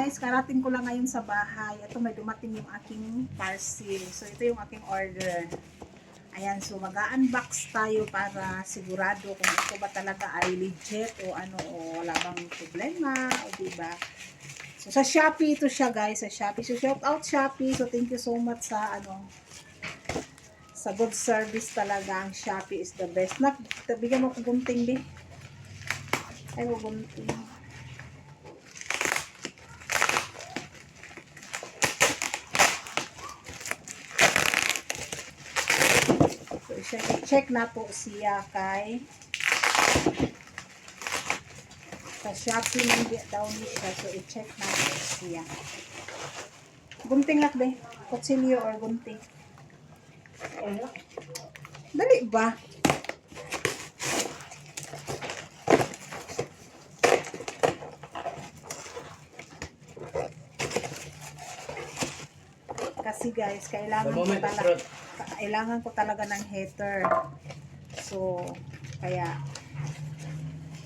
guys, karating ko lang ngayon sa bahay. Ito may dumating yung aking parcel. So ito yung aking order. Ayan, so mag-unbox tayo para sigurado kung ito ba talaga ay legit o ano, o wala bang problema, o diba? So sa Shopee ito siya guys, sa Shopee. So shout out Shopee. So thank you so much sa ano, sa good service talaga. Ang Shopee is the best. Bigyan mo ko gunting din. Ay, mo gunting. So, check na po siya kay sa Shopee nang daw ni siya. So, i-check na po siya. Gunting lang ba? Kutsilyo or gunting? Dali ba? Kasi guys, kailangan ko talaga ng heater. So, kaya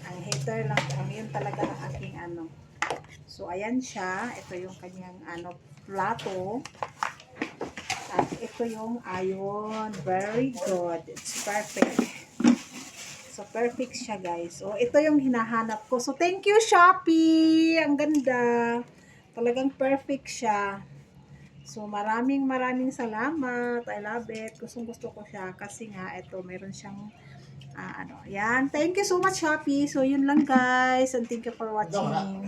ang heater lang, ang yun talaga ang aking ano. So, ayan siya. Ito yung kanyang ano, plato. At ito yung iron. Very good. It's perfect. So, perfect siya guys. So, ito yung hinahanap ko. So, thank you Shopee! Ang ganda. Talagang perfect siya. So, maraming salamat. I love it. Gusto ko siya. Kasi nga, ito, meron siyang ano, yan. Thank you so much, Shopee. So, yun lang, guys. And thank you for watching.